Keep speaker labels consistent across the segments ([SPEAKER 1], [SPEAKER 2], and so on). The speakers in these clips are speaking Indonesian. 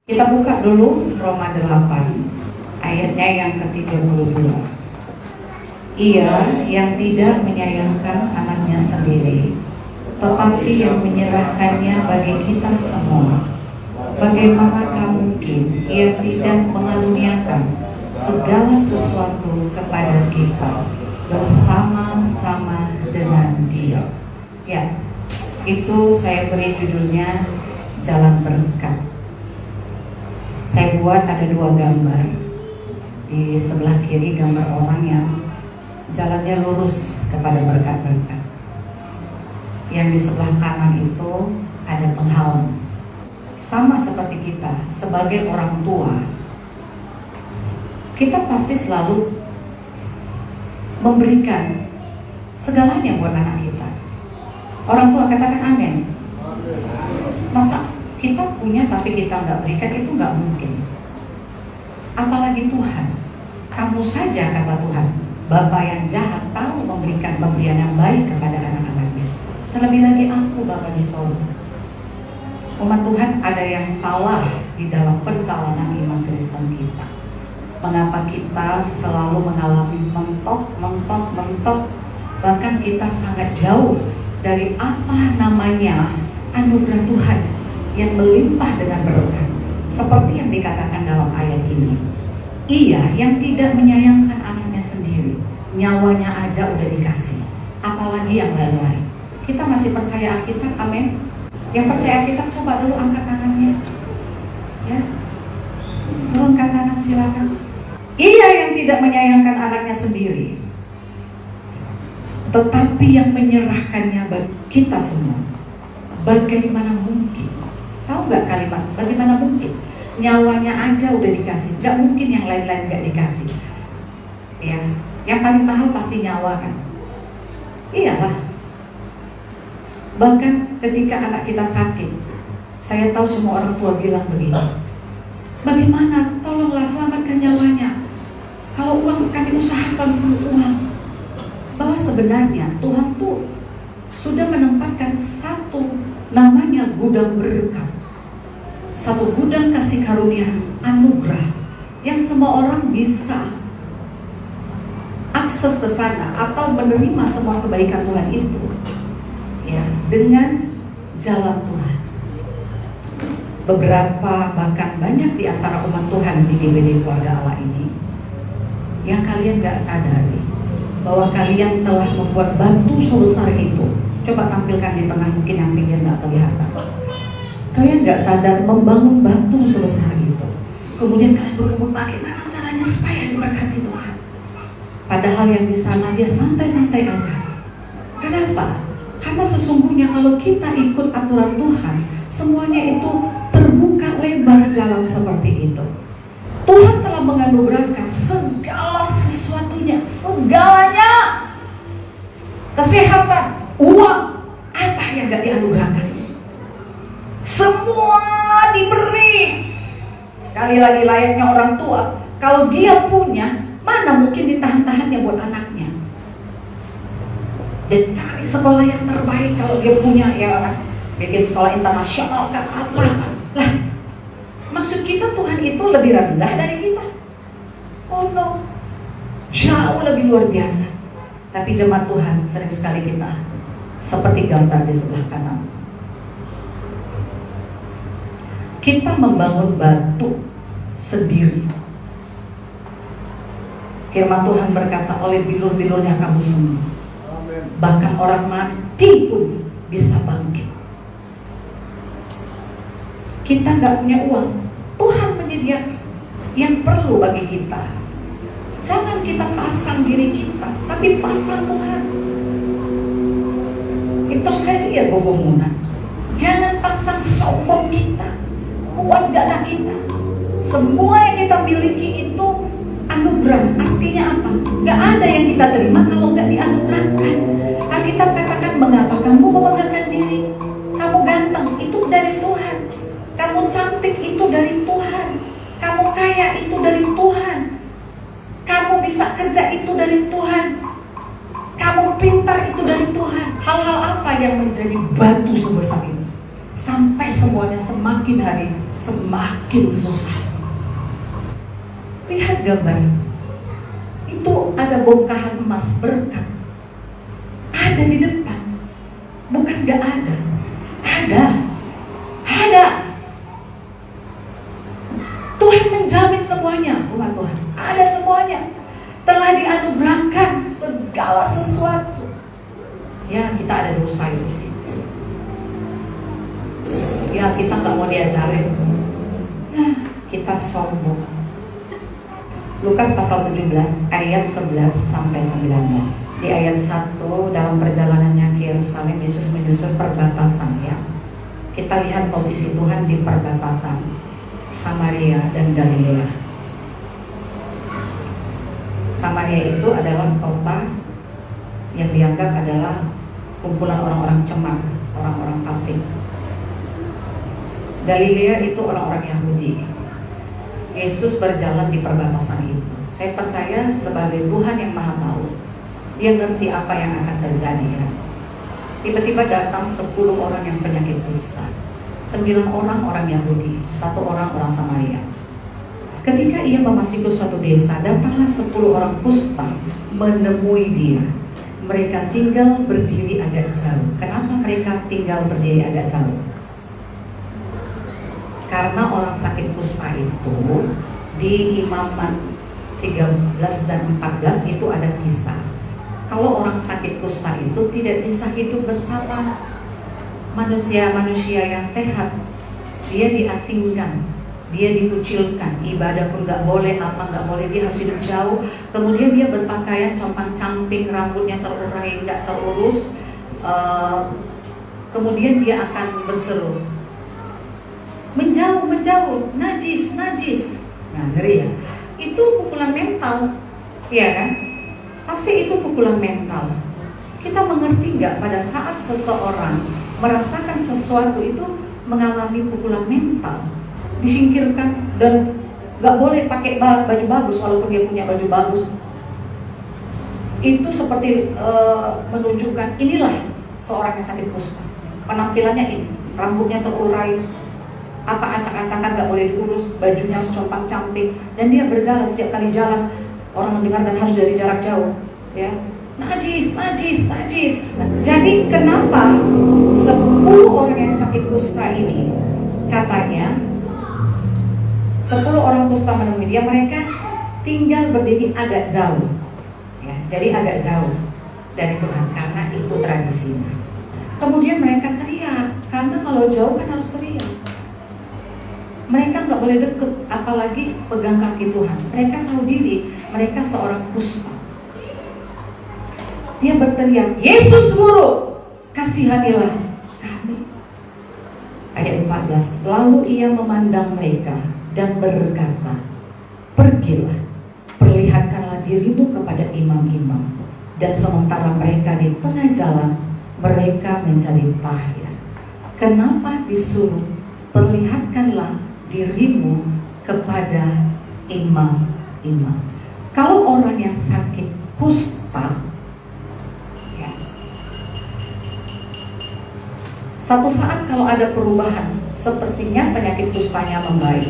[SPEAKER 1] Kita buka dulu Roma 8 ayatnya yang ke-32. Ia yang tidak menyayangkan anaknya sendiri, tetapi yang menyerahkannya bagi kita semua, bagaimanakah mungkin ia tidak mengaruniakan segala sesuatu kepada kita bersama-sama dengan Dia? Ya, itu saya beri judulnya Jalan Berkat. Saya buat ada dua gambar. Di sebelah kiri gambar orang yang jalannya lurus kepada berkat-berkat. Yang di sebelah kanan itu ada penghalang. Sama seperti kita sebagai orang tua, kita pasti selalu memberikan segalanya buat anak kita. Orang tua katakan amin. Masa kita punya tapi kita nggak berikan, itu nggak mungkin. Apalagi Tuhan. Kamu saja, kata Tuhan, Bapa yang jahat tahu memberikan pemberian yang baik kepada anak-anaknya. Terlebih lagi aku, Bapa di sorga. Umat Tuhan, ada yang salah di dalam perjalanan iman Kristen kita. Mengapa kita selalu mengalami mentok, bahkan kita sangat jauh dari apa namanya anugerah Tuhan yang melimpah dengan berkat. Seperti yang dikatakan dalam ayat ini, Ia yang tidak menyayangkan anaknya sendiri, nyawanya aja udah dikasih, apalagi yang lain-lain. Kita masih percaya Alkitab, amin. Yang percaya Alkitab coba dulu angkat tangannya, ya, turunkan tangan silakan. Ia yang tidak menyayangkan anaknya sendiri, tetapi yang menyerahkannya bagi kita semua, bagaimana mungkin? Tahu nggak kalimat bagaimana mungkin? Nyawanya aja udah dikasih, nggak mungkin yang lain-lain nggak dikasih. Ya, yang paling mahal pasti nyawa kan? Iyalah. Bahkan ketika anak kita sakit, saya tahu semua orang tua bilang begini, bagaimana? Tolonglah selamatkan nyawanya. Kalau uang kan diusahakan dulu uang. Bahwa sebenarnya Tuhan tuh sudah menempatkan satu namanya gudang berkat, satu gudang kasih karunia anugerah yang semua orang bisa akses ke sana atau menerima semua kebaikan Tuhan itu, ya, dengan jalan Tuhan. Beberapa bahkan banyak di antara umat Tuhan di GBD Keluarga Allah ini yang kalian gak sadari bahwa kalian telah membuat batu sebesar itu. Coba tampilkan di tengah, mungkin yang pinggir gak kelihatan. Kalian gak sadar membangun batu sebesar itu. Kemudian kalian berkebut bagaimana caranya supaya diberkati Tuhan. Padahal yang di sana dia santai-santai aja. Kenapa? Karena sesungguhnya kalau kita ikut aturan Tuhan, semuanya itu terbuka lebar jalan seperti itu. Tuhan telah menganugerahkan segala sesuatunya, segalanya. Kesehatan, uang, apa yang gak dianugerahkan? Semua diberi. Sekali lagi layaknya orang tua, kalau dia punya, mana mungkin ditahan-tahannya buat anaknya. Dia cari sekolah yang terbaik kalau dia punya, ya, bikin sekolah internasional kan apa. Lah, maksud kita Tuhan itu lebih rendah dari kita? Oh no, jauh lebih luar biasa. Tapi jemaat Tuhan, sering sekali kita seperti gambar di sebelah kanan. Kita membangun batu sendiri. Firman Tuhan berkata, oleh bilur-bilurnya kamu semua. Bahkan orang mati pun bisa bangkit. Kita gak punya uang, Tuhan menyediakan yang perlu bagi kita. Jangan kita pasang diri kita, tapi pasang Tuhan. Itu saja gogomunan. Jangan pasang sombong kita, kuat gaklah kita. Semua yang kita miliki itu anugerah. Artinya apa? Gak ada yang kita terima kalau gak dianugerahkan. Alkitab katakan, mengapa kamu membanggakan diri? Kamu ganteng, itu dari Tuhan. Kamu cantik, itu dari Tuhan. Kamu kaya, itu dari Tuhan. Kamu bisa kerja, itu dari Tuhan. Kamu pintar, itu dari Tuhan. Hal-hal apa yang menjadi batu sebesar ini? Sampai semuanya semakin hari semakin susah. Lihat gambar. Itu ada bongkahan emas berkat. Ada di depan. Bukan gak ada. Ada. Ada. Tuhan menjamin semuanya, umat Tuhan. Ada semuanya. Telah dianugerahkan segala sesuatu. Ya, kita ada dosa itu sih. Ya, kita gak mau diajarin. Nah, kita sombong. Lukas pasal 17 ayat 11 sampai 19. Di ayat 1, dalam perjalanannya ke Yerusalem, Yesus menyusur perbatasan, ya. Kita lihat posisi Tuhan di perbatasan Samaria dan Galilea. Samaria itu adalah kota yang dianggap adalah kumpulan orang-orang cemar, orang-orang fasik. Galilea itu orang-orang Yahudi. Yesus berjalan di perbatasan itu. Saya percaya sebagai Tuhan yang Maha Tahu, Dia ngerti apa yang akan terjadi, ya. Tiba-tiba datang 10 orang yang penyakit kusta, 9 orang orang Yahudi, 1 orang orang Samaria. Ketika ia memasuki suatu desa, datanglah 10 orang kusta menemui dia. Mereka tinggal berdiri agak jauh. Kenapa mereka tinggal berdiri agak jauh? Karena orang sakit kusta itu di Imamat 13 dan 14 itu ada kisah. Kalau orang sakit kusta itu tidak bisa hidup bersama manusia-manusia yang sehat. Dia diasingkan, dia dikucilkan, ibadah pun gak boleh, apa gak boleh, dia harus hidup jauh. Kemudian dia berpakaian compang-camping, rambutnya terurai, gak terurus. Kemudian dia akan berseru, menjauh, menjauh, najis, najis. Nah, ngeri ya. Itu pukulan mental, ya kan? Pasti itu pukulan mental. Kita mengerti nggak pada saat seseorang merasakan sesuatu itu mengalami pukulan mental, disingkirkan dan nggak boleh pakai baju bagus walaupun dia punya baju bagus. Itu seperti menunjukkan inilah seorang yang sakit kusta. Penampilannya ini, rambutnya terurai, apa acak-acakan gak boleh diurus, bajunya harus compang-camping, dan dia berjalan, setiap kali jalan orang mendengar dan harus dari jarak jauh, ya. Najis, najis, najis. Nah, jadi kenapa 10 orang yang sakit kusta ini, katanya 10 orang kusta menemui dia, mereka tinggal berdiri agak jauh, ya. Jadi agak jauh dari Tuhan karena itu tradisinya. Kemudian mereka teriak, karena kalau jauh kan harus teriak. Mereka nggak boleh deket, apalagi pegang kaki Tuhan. Mereka tahu diri, mereka seorang kusta. Dia berteriak, Yesus Guru, kasihanilah kami. Ayat 14, lalu ia memandang mereka dan berkata, pergilah, perlihatkanlah dirimu kepada imam-imam. Dan sementara mereka di tengah jalan, mereka menjadi tahir. Kenapa disuruh perlihatkanlah dirimu kepada imam-imam? Kalau orang yang sakit kusta, ya, satu saat kalau ada perubahan, sepertinya penyakit kustanya membaik,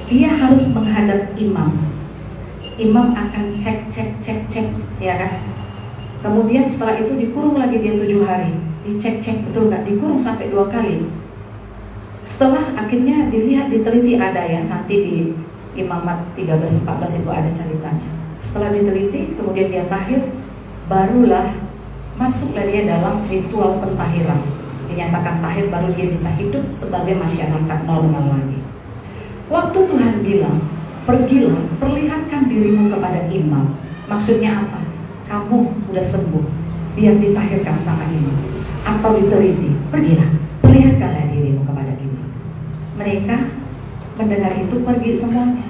[SPEAKER 1] dia harus menghadap imam. Imam akan cek, ya kan? Kemudian setelah itu dikurung lagi dia 7 hari, dicek betul nggak, dikurung sampai 2 kali. Setelah akhirnya dilihat, diteliti, ada ya, nanti di Imamat 13-14 itu ada ceritanya. Setelah diteliti, kemudian dia tahir, barulah masuklah dia dalam ritual pentahiran. Dinyatakan tahir, baru dia bisa hidup sebagai masyarakat normal lagi. Waktu Tuhan bilang, pergilah, perlihatkan dirimu kepada imam. Maksudnya apa? Kamu udah sembuh, biar ditahirkan sama imam. Atau diteliti, pergilah, perlihatkanlah dirimu kepada imam. Mereka mendengar itu pergi semuanya.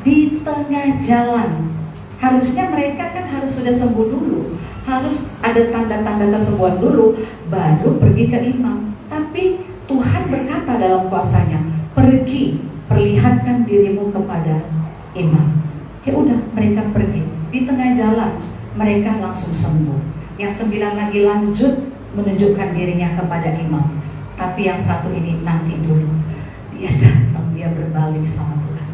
[SPEAKER 1] Di tengah jalan, harusnya mereka kan harus sudah sembuh dulu, harus ada tanda-tanda kesembuhan dulu, baru pergi ke imam. Tapi Tuhan berkata dalam kuasanya, pergi, perlihatkan dirimu kepada imam. Ya udah, mereka pergi. Di tengah jalan mereka langsung sembuh. Yang 9 lagi lanjut menunjukkan dirinya kepada imam. Tapi yang satu ini nanti dulu, dia berbalik sama Tuhan.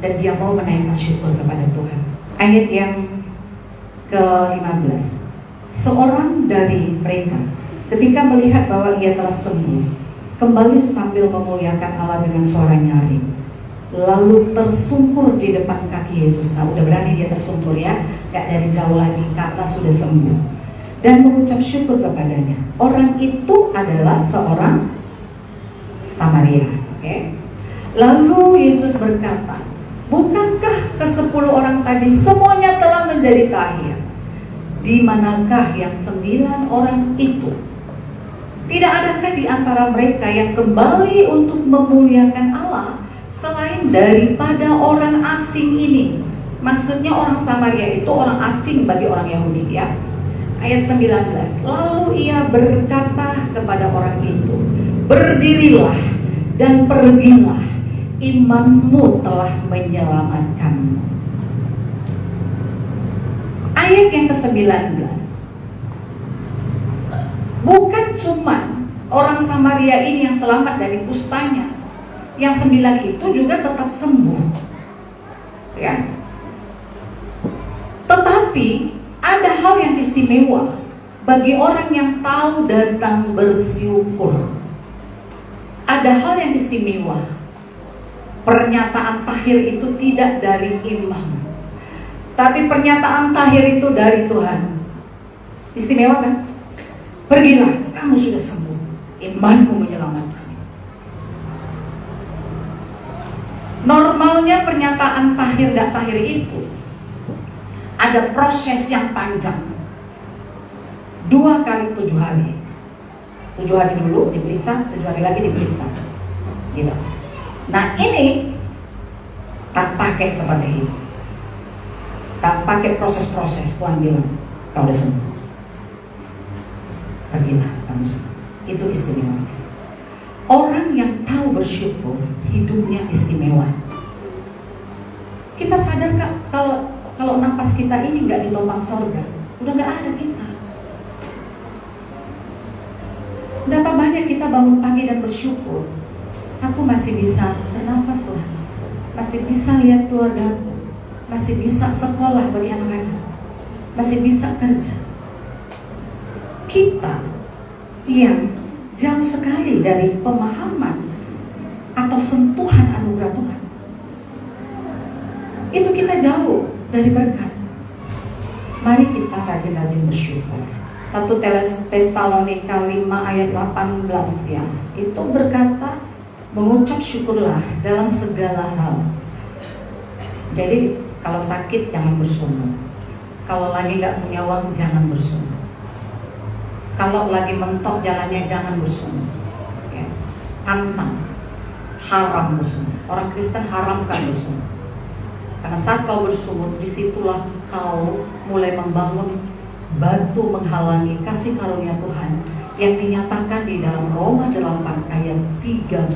[SPEAKER 1] Dan dia mau menaikkan syukur kepada Tuhan. Ayat yang ke-15. Seorang dari mereka ketika melihat bahwa ia telah sembuh, kembali sambil memuliakan Allah dengan suara nyaring, lalu tersungkur di depan kaki Yesus. Nah, udah berani dia tersungkur ya, gak dari jauh lagi, kata sudah sembuh, dan mengucap syukur kepadanya. Orang itu adalah seorang Samaria. Okay? Lalu Yesus berkata, bukankah ke-10 orang tadi semuanya telah menjadi kaya? Di manakah yang 9 orang itu? Tidak adakah di antara mereka yang kembali untuk memuliakan Allah selain daripada orang asing ini? Maksudnya orang Samaria itu orang asing bagi orang Yahudi ya. Ayat 19. Lalu ia berkata kepada orang itu, berdirilah dan pergilah, imanmu telah menyelamatkanmu. Ayat yang ke-19. Bukan cuma orang Samaria ini yang selamat dari kustanya, yang 9 itu juga tetap sembuh ya. Tetapi ada hal yang istimewa bagi orang yang tahu datang bersyukur. Ada hal yang istimewa. Pernyataan tahir itu tidak dari imam, tapi pernyataan tahir itu dari Tuhan. Istimewa kan? Pergilah, kamu sudah sembuh, imanmu menyelamatkan. Normalnya pernyataan tahir gak tahir itu ada proses yang panjang. 2 kali 7 hari. 7 hari dulu diperiksa, 7 hari lagi diperiksa gitu. Nah ini tak pakai seperti ini, tak pakai proses-proses. Tuhan bilang, kau udah sembuh, pergilah kamu sembuh. Itu istimewa. Orang yang tahu bersyukur, hidupnya istimewa. Kita sadar Kak, kalau napas kita ini nggak ditopang sorga, udah nggak ada kita. Berapa banyak kita bangun pagi dan bersyukur, aku masih bisa bernapas Tuhan, masih bisa lihat keluargaku, masih bisa sekolah bagi anak-anak, masih bisa kerja. Kita yang jauh sekali dari pemahaman atau sentuhan anugerah Tuhan, itu kita jauh dari berkat. Mari kita rajin-rajin bersyukur. 1 Tesalonika 5 ayat 18 ya, itu berkata, mengucap syukurlah dalam segala hal. Jadi kalau sakit jangan bersombong, kalau lagi gak punya uang jangan bersombong, kalau lagi mentok jalannya jangan bersombong ya. Tantang, haram bersombong. Orang Kristen haramkan bersombong, karena saat kau bersombong, disitulah kau mulai membangun batu menghalangi kasih karunia Tuhan yang dinyatakan di dalam Roma 8 ayat 32.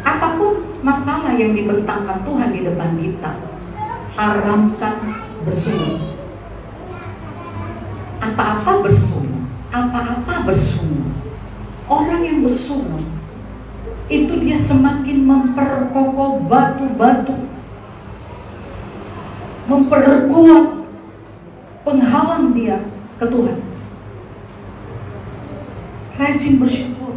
[SPEAKER 1] Apapun masalah yang dibentangkan Tuhan di depan kita, haramkan bersungguh. Apa-apa bersungguh, apa-apa bersungguh. Orang yang bersungguh itu dia semakin memperkokoh batu-batu, memperkuat penghalang dia ke Tuhan. Rajin bersyukur.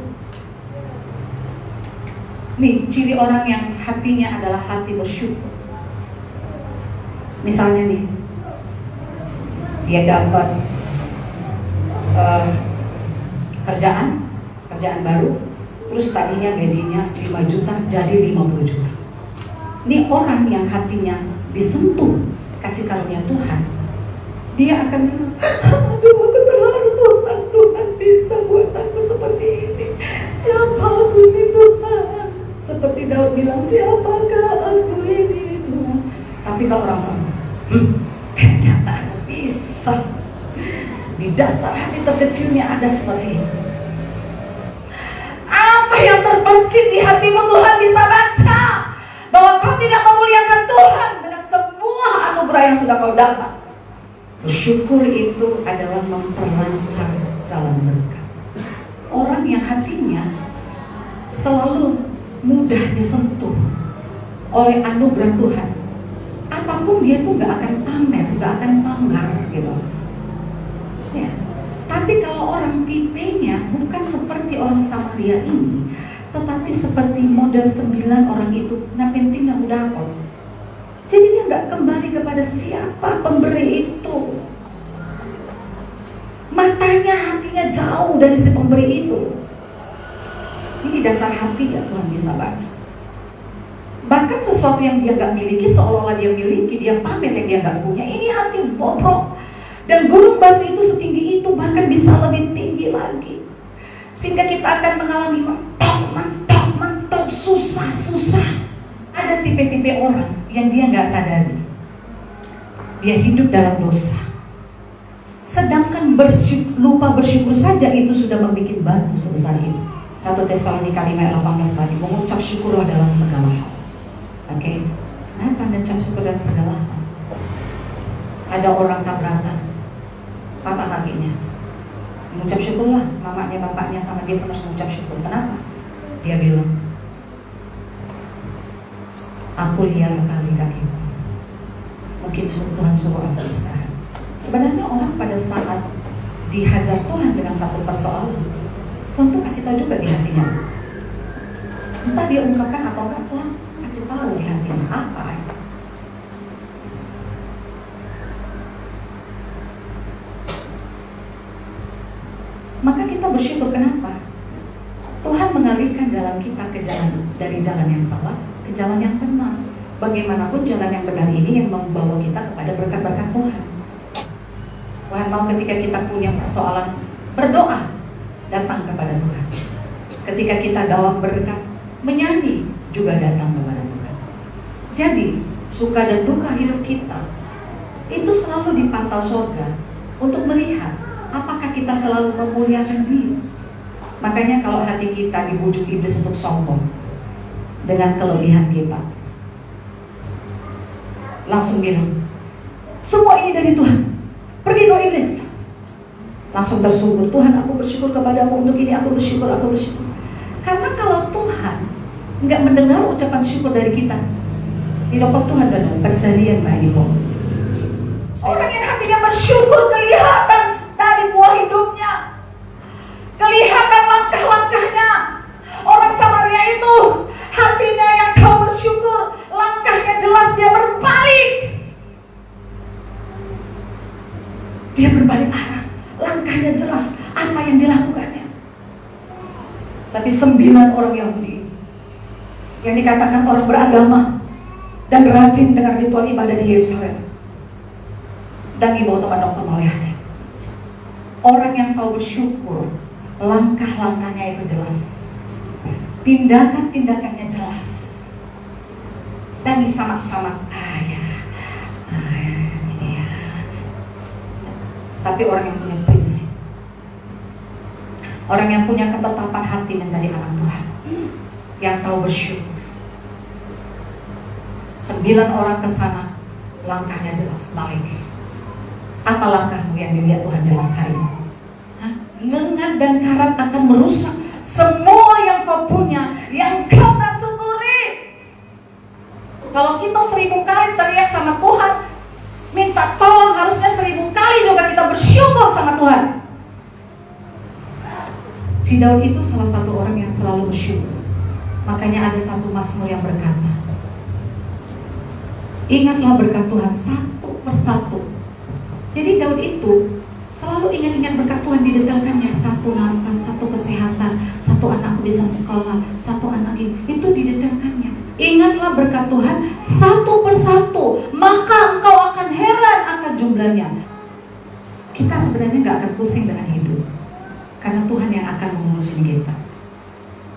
[SPEAKER 1] Nih, ciri orang yang hatinya adalah hati bersyukur. Misalnya nih, dia dapat kerjaan baru, terus tadinya gajinya 5 juta jadi 50 juta. Ini orang yang hatinya disentuh kasih karunia Tuhan, dia akan bilang, aduh aku terharu Tuhan, Tuhan bisa buat aku seperti ini. Siapa aku ini Tuhan? Seperti Daud bilang, siapakah aku ini Tuhan? Tapi kalau orang sembuh, ternyata aku bisa. Di dasar hati terkecilnya ada seperti ini. Apa yang terbesit di hatimu Tuhan bisa baca, bahwa kau tidak memuliakan Tuhan dengan semua anugerah yang sudah kau dapat. Bersyukur itu adalah memperlancar jalan berkat. Orang yang hatinya selalu mudah disentuh oleh anugerah Tuhan, apapun dia tuh gak akan pamer, gak akan pamer gitu ya. Tapi kalau orang tipenya bukan seperti orang Samaria ini, tetapi seperti model 9 orang itu, nah penting gak udah apa. Jadi dia gak kembali kepada siapa pemberi itu. Matanya, hatinya jauh dari si pemberi itu. Ini dasar hati ya Tuhan bisa baca. Bahkan sesuatu yang dia gak miliki seolah-olah dia miliki, dia pamer yang dia gak punya. Ini hati bobrok. Dan gunung batu itu setinggi itu, bahkan bisa lebih tinggi lagi. Sehingga kita akan mengalami mentok, susah. Ada tipe-tipe orang yang dia gak sadari, dia hidup dalam dosa. Sedangkan lupa bersyukur saja itu sudah membuat batu sebesar ini. 1 Tesalonika 5 ayat 18 tadi, mengucap syukurlah dalam segala hal. Oke, nah tanda ucap syukur dalam segala hal. Ada orang tabrakan, patah kakinya, mengucap syukurlah, mamanya, bapaknya sama dia terus mengucap syukur. Kenapa? Dia bilang, aku liar kali kakiku, mungkin Tuhan suruh aku istirahat. Sebenarnya orang pada saat dihajar Tuhan dengan satu persoalan, Tuhan tuh kasih tahu juga di hatinya. Entah dia ungkapkan atau enggak, Tuhan kasih tahu di hatinya apa. Maka kita bersyukur, kenapa? Tuhan mengalihkan jalan kita ke jalan, dari jalan yang salah ke jalan yang benar. Bagaimanapun jalan yang benar ini yang membawa kita kepada berkat-berkat Tuhan. Tuhan mau ketika kita punya persoalan, berdoa, datang kepada Tuhan. Ketika kita dalam berkat, menyanyi, juga datang kepada Tuhan. Jadi, suka dan duka hidup kita itu selalu dipantau surga untuk melihat apakah kita selalu memuliakan Dia. Makanya kalau hati kita dibujuk iblis untuk sombong dengan kelebihan kita, langsung bilang, semua ini dari Tuhan, pergi kau iblis. Langsung tersyukur, Tuhan aku bersyukur kepadamu untuk ini, aku bersyukur. Karena kalau Tuhan nggak mendengar ucapan syukur dari kita, dilopok Tuhan dan persediaan bagi kau. Orang yang hatinya bersyukur kelihatan dari buah hidupnya, kelihatan langkah-langkahnya. Orang Samaria itu hatinya yang kau bersyukur, langkahnya jelas, dia berbalik. Dia berbalik arah, langkahnya jelas apa yang dilakukannya. Tapi 9 orang Yahudi yang dikatakan orang beragama dan rajin dengan ritual ibadah di Yerusalem, dan dibawa teman dokter melihatnya. Orang yang tahu bersyukur, langkah-langkahnya itu jelas, tindakan-tindakannya jelas, dan sama-sama ini ya. Tapi orang yang punya prinsip, orang yang punya ketetapan hati menjadi anak Tuhan, yang tahu bersyukur. 9 orang ke sana, langkahnya jelas, balik. Apa langkahmu yang dilihat Tuhan jelas hari ini? Lengan dan karat akan merusak semua yang kau punya, yang kau tak syukuri. Kalau kita 1000 kali teriak sama Tuhan, minta tolong, harusnya 1000 kali juga kita bersyukur sama Tuhan. Si Daud itu salah satu orang yang selalu bersyukur. Makanya ada satu mazmur yang berkata, ingatlah berkat Tuhan satu persatu. Jadi Daud itu selalu ingat-ingat berkat Tuhan, didetailkannya. Satu nafas, satu kesehatan, satu anakku bisa sekolah, satu anak ini, itu didetailkannya. Ingatlah berkat Tuhan satu persatu, maka engkau akan heran akan jumlahnya. Kita sebenarnya gak akan pusing dengan hidup, karena Tuhan yang akan mengurusin kita.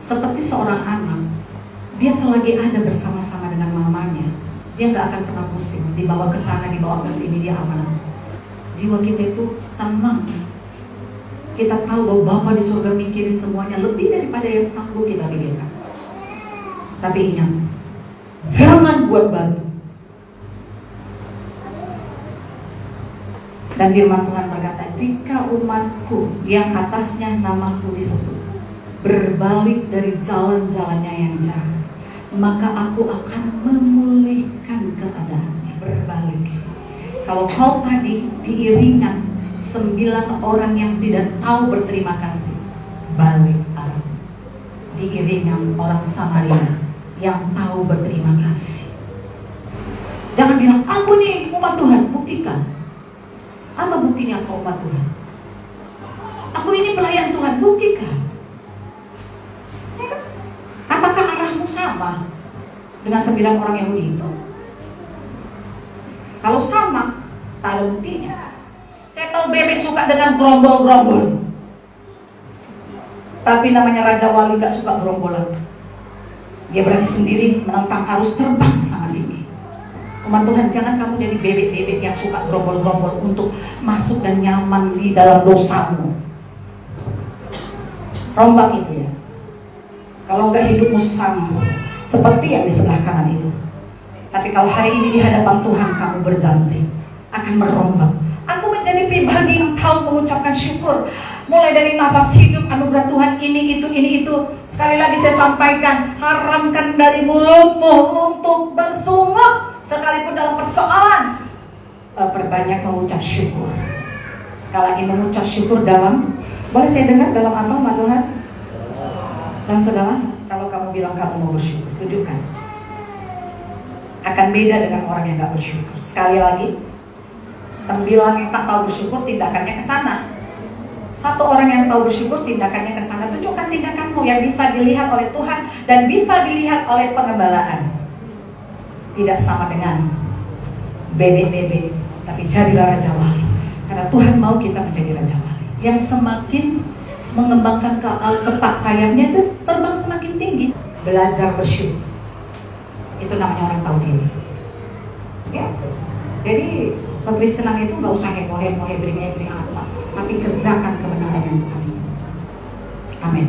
[SPEAKER 1] Seperti seorang anak, dia selagi ada bersama-sama dengan mamanya, dia gak akan pernah pusing, dibawa ke sana, dibawa ke sini, dia aman. Jiwa kita itu tenang. Kita tahu bahwa Bapa di surga mikirin semuanya lebih daripada yang sanggup kita pikirkan. Tapi ingat, jangan buat batu. Dan firman Tuhan berkata, jika umatku yang atasnya namaku disebut berbalik dari jalan-jalannya yang jahat, maka aku akan memulihkan keadaannya. Berbalik. Kalau kau tadi diiringan 9 orang yang tidak tahu berterima kasih, balik arah. Diiringan orang Samaria yang tahu berterima kasih. Jangan bilang, aku nih umat Tuhan. Buktikan. Apa buktinya kau umat Tuhan? Aku ini pelayan Tuhan. Buktikan. Ya kan? Apakah arahmu sama dengan 9 orang Yahudi itu? Kalau sama, tahu buktinya. Saya tahu bebek suka dengan gerombol-gerombol, tapi namanya Raja Wali gak suka gerombolan. Dia berani sendiri menentang arus terbang sangat tinggi. Umat Tuhan, jangan kamu jadi bebek-bebek yang suka gerombol-gerombol untuk masuk dan nyaman di dalam dosamu. Rombak itu ya. Kalau enggak hidupmu sama seperti yang di sebelah kanan itu. Tapi kalau hari ini di hadapan Tuhan kamu berjanji akan merombak. Aku menjadi pribadi yang tahu mengucapkan syukur. Mulai dari nafas hidup, anugerah Tuhan ini itu. Sekali lagi saya sampaikan, haramkan dari mulutmu untuk bersungut. Sekalipun dalam persoalan, perbanyak mengucap syukur. Sekali lagi mengucap syukur dalam, boleh saya dengar dalam apa, Mak Tuhan? Dan saudara, kalau kamu bilang kamu mau bersyukur, tunjukkan. Akan beda dengan orang yang gak bersyukur. Sekali lagi, 9 yang tak tahu bersyukur, tindakannya ke sana. 1 orang yang tahu bersyukur, tindakannya ke sana. Tunjukkan tindakanmu yang bisa dilihat oleh Tuhan dan bisa dilihat oleh pengembalaan. Tidak sama dengan bebek-bebek, tapi jadilah Raja Wali. Karena Tuhan mau kita menjadi Raja Wali yang semakin mengembangkan kepak sayapnya itu terbang semakin tinggi. Belajar bersyukur, itu namanya orang tahu diri. Ya, jadi kekristenan itu nggak usah heboh-heboh, bring apa, tapi kerjakan kebenaran yang Tuhan. Amin.